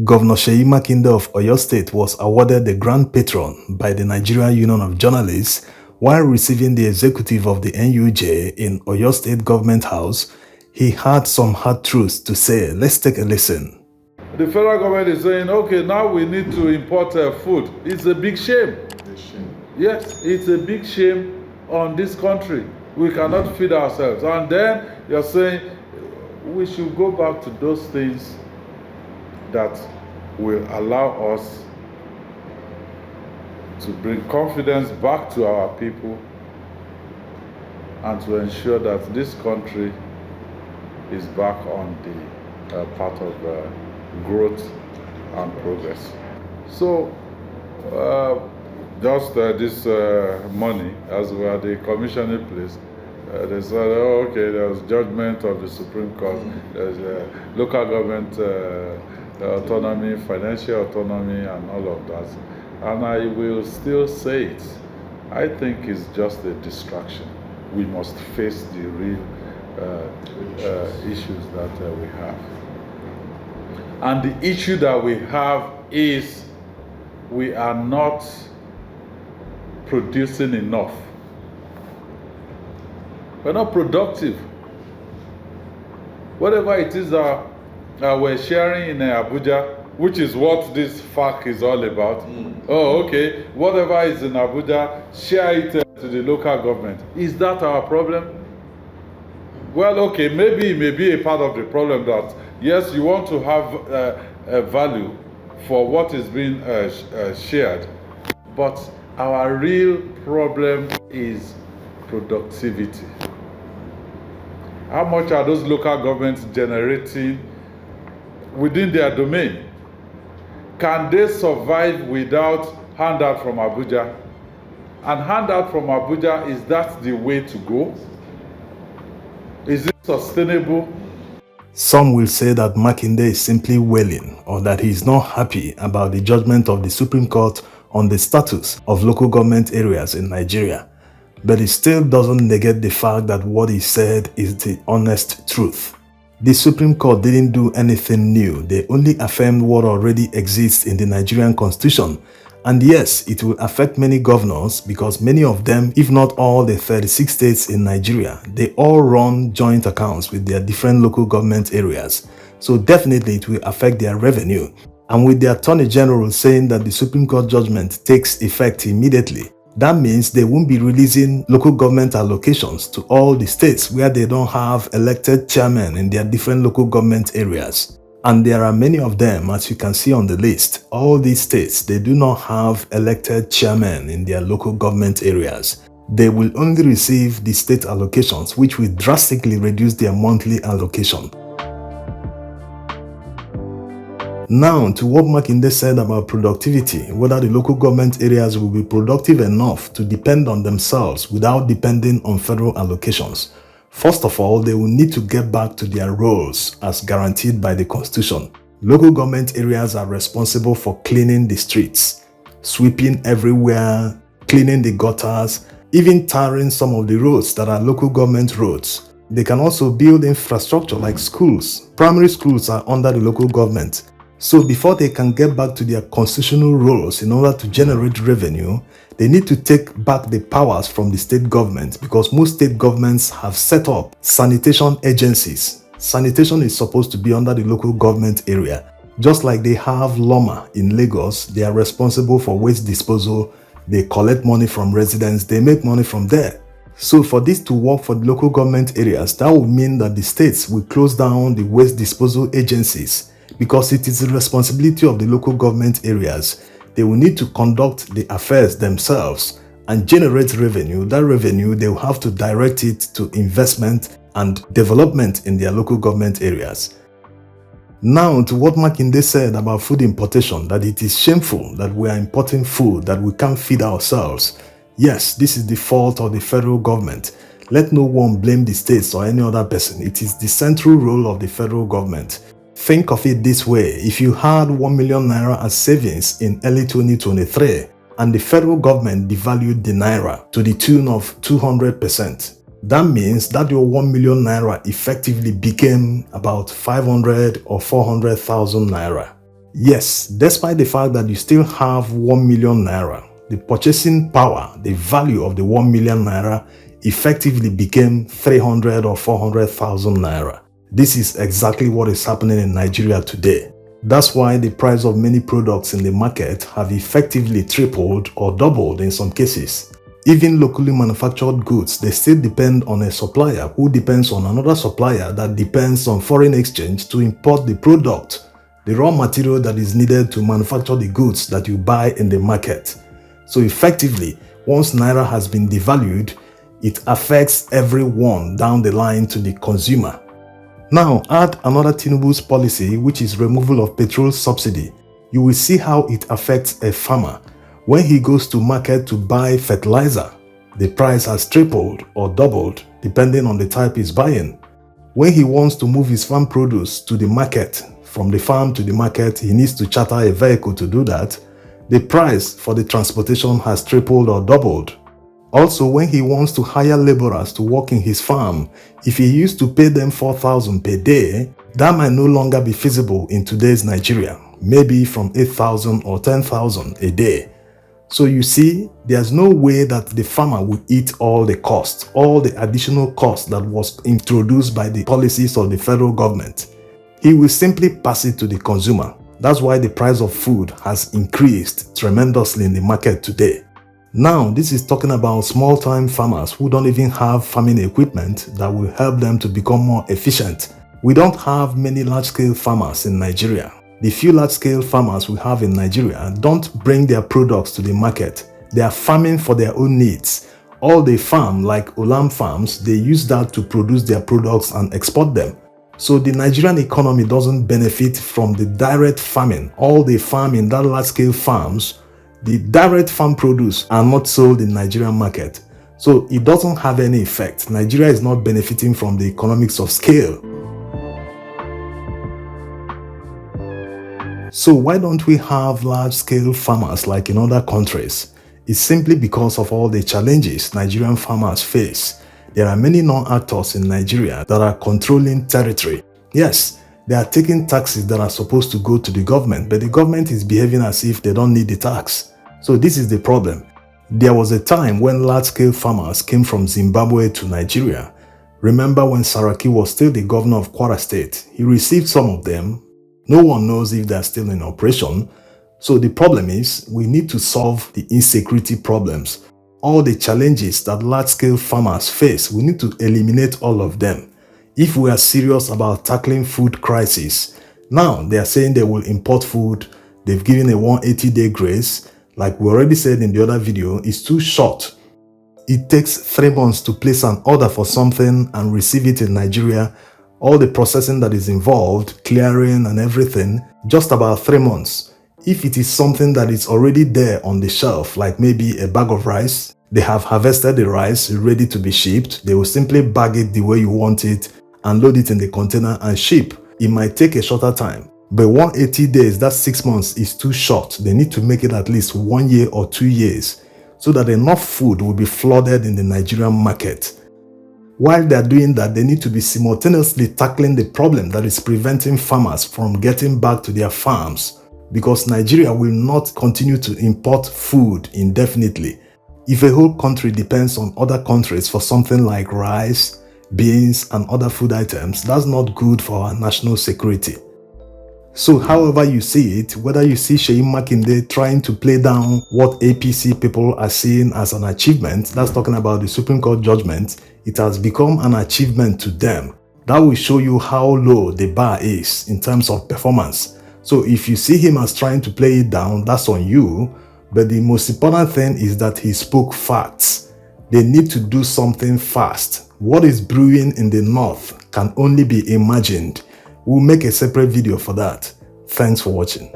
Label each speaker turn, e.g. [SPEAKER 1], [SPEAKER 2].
[SPEAKER 1] Governor Seyi Makinde of Oyo State was awarded the Grand Patron by the Nigerian Union of Journalists while receiving the executive of the NUJ in Oyo State Government House. He had some hard truths to say. Let's take a listen.
[SPEAKER 2] The federal government is saying, okay, now we need to import food. It's a big shame. Yes, it's a big shame on this country. We cannot feed ourselves. And then you're saying we should go back to those things that will allow us to bring confidence back to our people and to ensure that this country is back on the path of growth and progress. So, just this money, as we are the commissioning place, they said, oh, okay, there's judgment of the Supreme Court, there's local government autonomy, financial autonomy, and all of that. And I will still say it. I think it's just a distraction. We must face the real issues that we have. And the issue that we have is we are not producing enough. We're not productive. Whatever it is that we're sharing in Abuja, which is what this FAQ is all about. Oh, okay. Whatever is in Abuja, share it to the local government. Is that our problem? Well, okay, maybe it may be a part of the problem that, yes, you want to have a value for what is being shared, but our real problem is productivity. How much are those local governments generating within their domain? Can they survive without handout from Abuja? And handout from Abuja, is that the way to go? Is it sustainable?
[SPEAKER 1] Some will say that Makinde is simply wailing or that he is not happy about the judgment of the Supreme Court on the status of local government areas in Nigeria. But it still doesn't negate the fact that what he said is the honest truth. The Supreme Court didn't do anything new. They only affirmed what already exists in the Nigerian Constitution. And yes, it will affect many governors because many of them, if not all the 36 states in Nigeria, they all run joint accounts with their different local government areas. So definitely it will affect their revenue. And with the Attorney General saying that the Supreme Court judgment takes effect immediately, that means they won't be releasing local government allocations to all the states where they don't have elected chairmen in their different local government areas. And there are many of them, as you can see on the list. All these states, they do not have elected chairmen in their local government areas. They will only receive the state allocations, which will drastically reduce their monthly allocation. Now, to what Makinde said about productivity, whether the local government areas will be productive enough to depend on themselves without depending on federal allocations. First of all, they will need to get back to their roles as guaranteed by the Constitution. Local government areas are responsible for cleaning the streets, sweeping everywhere, cleaning the gutters, even tarring some of the roads that are local government roads. They can also build infrastructure like schools. Primary schools are under the local government. So before they can get back to their constitutional roles in order to generate revenue, they need to take back the powers from the state government because most state governments have set up sanitation agencies. Sanitation is supposed to be under the local government area. Just like they have Loma in Lagos, they are responsible for waste disposal. They collect money from residents, they make money from there. So for this to work for the local government areas, that would mean that the states will close down the waste disposal agencies because it is the responsibility of the local government areas. They will need to conduct the affairs themselves and generate revenue. That revenue, they will have to direct it to investment and development in their local government areas. Now, to what Makinde said about food importation, that it is shameful that we are importing food that we can't feed ourselves. Yes, this is the fault of the federal government. Let no one blame the states or any other person. It is the central role of the federal government. Think of it this way: if you had 1 million naira as savings in early 2023 and the federal government devalued the naira to the tune of 200%, that means that your 1 million naira effectively became about 500 or 400,000 naira. Yes, despite the fact that you still have 1 million naira, the purchasing power, the value of the 1 million naira effectively became 300 or 400,000 naira. This is exactly what is happening in Nigeria today. That's why the price of many products in the market have effectively tripled or doubled in some cases. Even locally manufactured goods, they still depend on a supplier who depends on another supplier that depends on foreign exchange to import the product, the raw material that is needed to manufacture the goods that you buy in the market. So effectively, once Naira has been devalued, it affects everyone down the line to the consumer. Now add another Tinubu's policy, which is removal of petrol subsidy. You will see how it affects a farmer. When he goes to market to buy fertilizer, the price has tripled or doubled depending on the type he's buying. When he wants to move his farm produce to the market, from the farm to the market, he needs to charter a vehicle to do that. The price for the transportation has tripled or doubled. Also, when he wants to hire laborers to work in his farm, if he used to pay them 4,000 per day, that might no longer be feasible in today's Nigeria, maybe from 8,000 or 10,000 a day. So you see, there's no way that the farmer will eat all the cost, all the additional cost that was introduced by the policies of the federal government. He will simply pass it to the consumer. That's why the price of food has increased tremendously in the market today. Now, this is talking about small-time farmers who don't even have farming equipment that will help them to become more efficient. We don't have many large-scale farmers in Nigeria. The few large-scale farmers we have in Nigeria don't bring their products to the market. They are farming for their own needs. All they farm, like Olam farms, they use that to produce their products and export them. So the Nigerian economy doesn't benefit from the direct farming. All they farm in that large-scale farms, the direct farm produce are not sold in Nigerian market. So it doesn't have any effect. Nigeria is not benefiting from the economics of scale. So why don't we have large-scale farmers like in other countries? It's simply because of all the challenges Nigerian farmers face. There are many non-actors in Nigeria that are controlling territory. Yes, they are taking taxes that are supposed to go to the government, but the government is behaving as if they don't need the tax. So this is the problem. There was a time when large-scale farmers came from Zimbabwe to Nigeria. Remember when Saraki was still the governor of Kwara State? He received some of them. No one knows if they are still in operation. So the problem is, we need to solve the insecurity problems. All the challenges that large-scale farmers face, we need to eliminate all of them if we are serious about tackling food crisis. Now, they are saying they will import food. They've given a 180-day grace. Like we already said in the other video, it's too short. It takes 3 months to place an order for something and receive it in Nigeria. All the processing that is involved, clearing and everything, just about 3 months. If it is something that is already there on the shelf, like maybe a bag of rice, they have harvested the rice ready to be shipped. They will simply bag it the way you want it and load it in the container and ship. It might take a shorter time. But 180 days, that's 6 months, is too short. They need to make it at least 1 year or 2 years so that enough food will be flooded in the Nigerian market. While they're doing that, they need to be simultaneously tackling the problem that is preventing farmers from getting back to their farms, because Nigeria will not continue to import food indefinitely. If a whole country depends on other countries for something like rice, beans, and other food items, that's not good for our national security. So however you see it, whether you see Seyi Makinde trying to play down what APC people are seeing as an achievement, that's talking about the Supreme Court judgment, it has become an achievement to them. That will show you how low the bar is in terms of performance. So if you see him as trying to play it down, that's on you. But the most important thing is that he spoke facts. They need to do something fast. What is brewing in the north can only be imagined. We'll make a separate video for that. Thanks for watching.